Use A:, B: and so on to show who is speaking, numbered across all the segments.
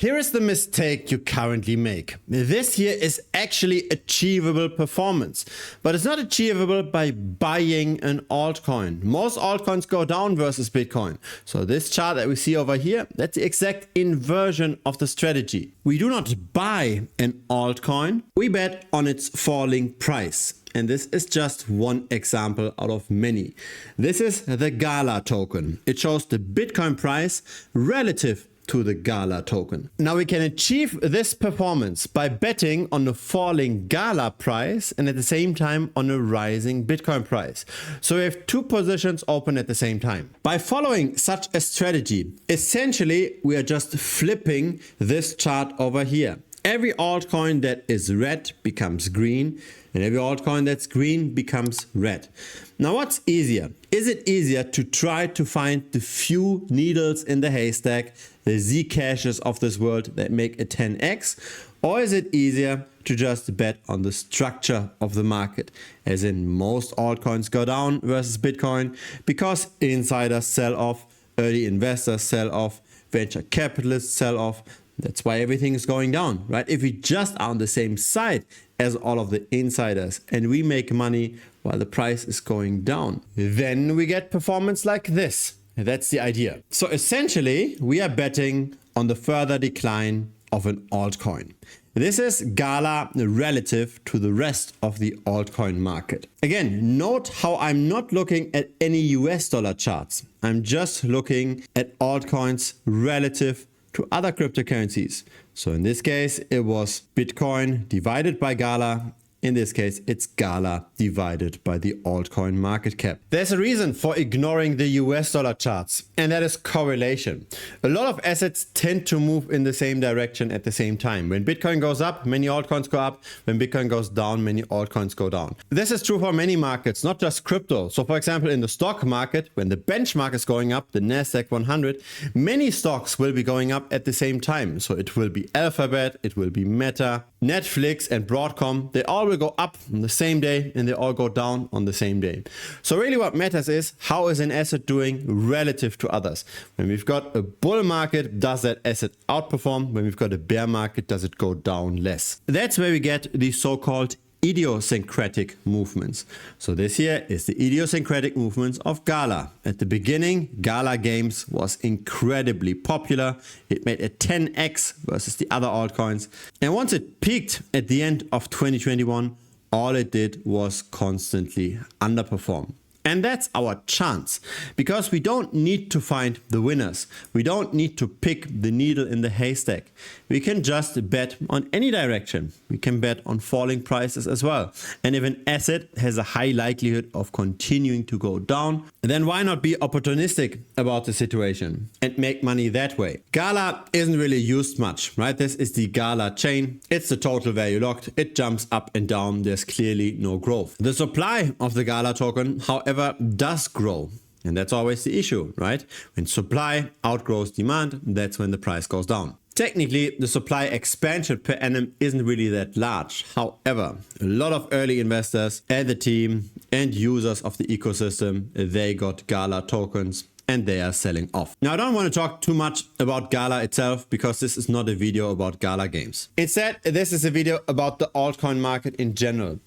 A: Here is the mistake you currently make. This here is actually achievable performance, but it's not achievable by buying an altcoin. Most altcoins go down versus Bitcoin. So this chart that we see over here, that's the exact inversion of the strategy. We do not buy an altcoin, we bet on its falling price. And this is just one example out of many. This is the GALA token. It shows the Bitcoin price relative to the GALA token. Now we can achieve this performance by betting on the falling GALA price and at the same time on a rising Bitcoin price. So we have two positions open at the same time. By following such a strategy, essentially we are just flipping this chart over here. Every altcoin that is red becomes green, and every altcoin that's green becomes red. Now what's easier? Is it easier to try to find the few needles in the haystack, the Zcashes of this world that make a 10x? Or is it easier to just bet on the structure of the market? As in, most altcoins go down versus Bitcoin because insiders sell off, early investors sell off, venture capitalists sell off. That's why everything is going down, right? If we just are on the same side as all of the insiders and we make money while the price is going down, then we get performance like this. That's the idea. So essentially, we are betting on the further decline of an altcoin. This is GALA relative to the rest of the altcoin market. Again, note how I'm not looking at any US dollar charts. I'm just looking at altcoins relative to other cryptocurrencies. So in this case, it was Bitcoin divided by GALA. In this case, it's GALA divided by the altcoin market cap. There's a reason for ignoring the US dollar charts, and that is correlation. A lot of assets tend to move in the same direction at the same time. When Bitcoin goes up, many altcoins go up. When Bitcoin goes down, many altcoins go down. This is true for many markets, not just crypto. So for example, in the stock market, when the benchmark is going up, the Nasdaq 100, many stocks will be going up at the same time. So it will be Alphabet, it will be Meta, Netflix and Broadcom. They all will go up on the same day and they all go down on the same day. So really what matters is how is an asset doing relative to others. When we've got a bull market, does that asset outperform? When we've got a bear market, does it go down less? That's where we get the so-called idiosyncratic movements. So this here is the idiosyncratic movements of GALA. At the beginning, GALA Games was incredibly popular. It made a 10x versus the other altcoins. And once it peaked at the end of 2021, all it did was constantly underperform. And that's our chance, because we don't need to find the winners. We don't need to pick the needle in the haystack. We can just bet on any direction. We can bet on falling prices as well. And if an asset has a high likelihood of continuing to go down, then why not be opportunistic about the situation and make money that way? GALA isn't really used much, right? This is the GALA chain. It's the total value locked. It jumps up and down. There's clearly no growth. The supply of the GALA token, however, does grow. And that's always the issue, right? When supply outgrows demand, that's when the price goes down. Technically, the supply expansion per annum isn't really that large. However, a lot of early investors and the team and users of the ecosystem, they got GALA tokens and they are selling off. Now, I don't want to talk too much about GALA itself because this is not a video about GALA games. Instead, this is a video about the altcoin market in general.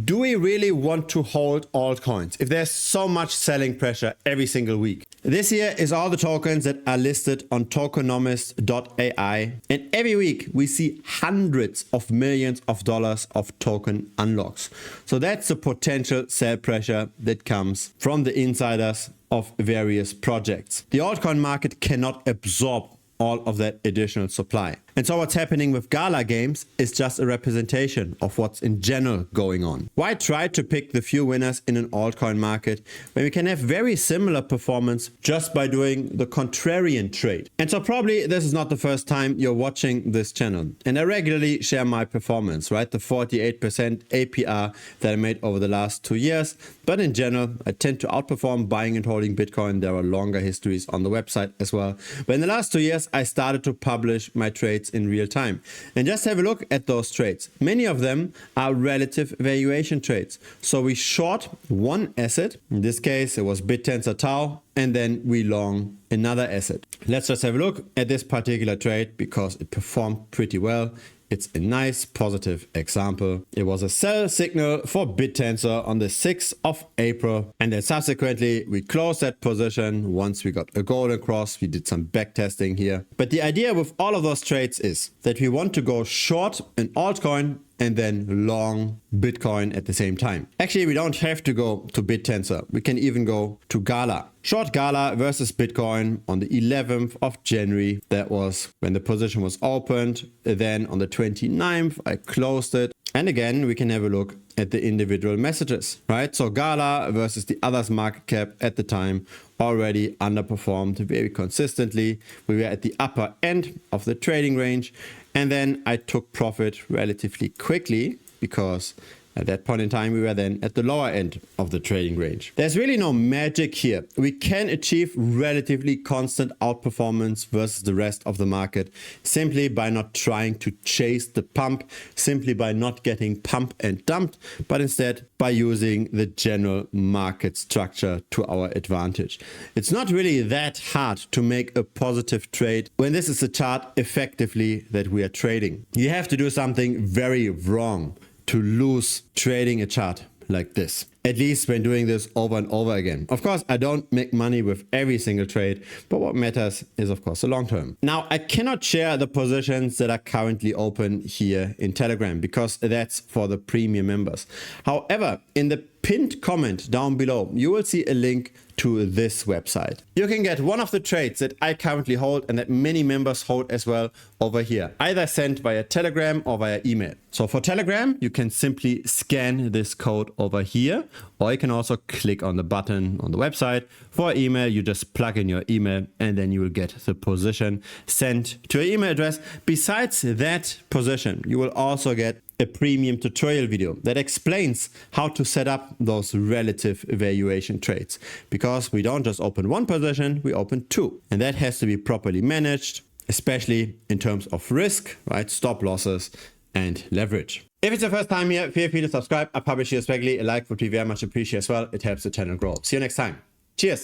A: Do we really want to hold altcoins if there's so much selling pressure every single week? This here is all the tokens that are listed on tokenomist.ai, and every week we see hundreds of millions of dollars of token unlocks. So that's the potential sell pressure that comes from the insiders of various projects. The altcoin market cannot absorb all of that additional supply. And so what's happening with GALA games is just a representation of what's in general going on. Why try to pick the few winners in an altcoin market when we can have very similar performance just by doing the contrarian trade? And so probably this is not the first time you're watching this channel. And I regularly share my performance, right? The 48% APR that I made over the last 2 years. But in general, I tend to outperform buying and holding Bitcoin. There are longer histories on the website as well. But in the last 2 years, I started to publish my trades trades in real time. And just have a look at those trades. Many of them are relative valuation trades. So we short one asset. In this case, it was BitTensor Tau, and then we long another asset. Let's just have a look at this particular trade because it performed pretty well. It's a nice positive example. It was a sell signal for BitTensor on the 6th of April. And then subsequently we closed that position. Once we got a golden cross, we did some back testing here. But the idea with all of those trades is that we want to go short an altcoin and then long Bitcoin at the same time. Actually, we don't have to go to BitTensor. We can even go to GALA. Short GALA versus Bitcoin on the 11th of January. That was when the position was opened. Then on the 29th, I closed it. And again, we can have a look at the individual messages, right? So GALA versus the others market cap at the time already underperformed very consistently. We were at the upper end of the trading range. And then I took profit relatively quickly because at that point in time, we were then at the lower end of the trading range. There's really no magic here. We can achieve relatively constant outperformance versus the rest of the market simply by not trying to chase the pump, simply by not getting pump and dumped, but instead by using the general market structure to our advantage. It's not really that hard to make a positive trade when this is a chart effectively that we are trading. You have to do something very wrong to lose trading a chart like this. At least when doing this over and over again. Of course, I don't make money with every single trade, but what matters is of course the long term. Now, I cannot share the positions that are currently open here in Telegram because that's for the premium members. However, in the pinned comment down below, you will see a link to this website. You can get one of the trades that I currently hold and that many members hold as well over here, either sent via Telegram or via email. So for Telegram, you can simply scan this code over here, or you can also click on the button on the website. For email, you just plug in your email and then you will get the position sent to your email address. Besides that position, you will also get a premium tutorial video that explains how to set up those relative valuation trades, because we don't just open one position, we open two, and that has to be properly managed, especially in terms of risk, right? Stop losses and leverage. If it's your first time here, feel free to subscribe. I publish here regularly. A like would be very much appreciated as well. It helps the channel grow. See you next time. Cheers.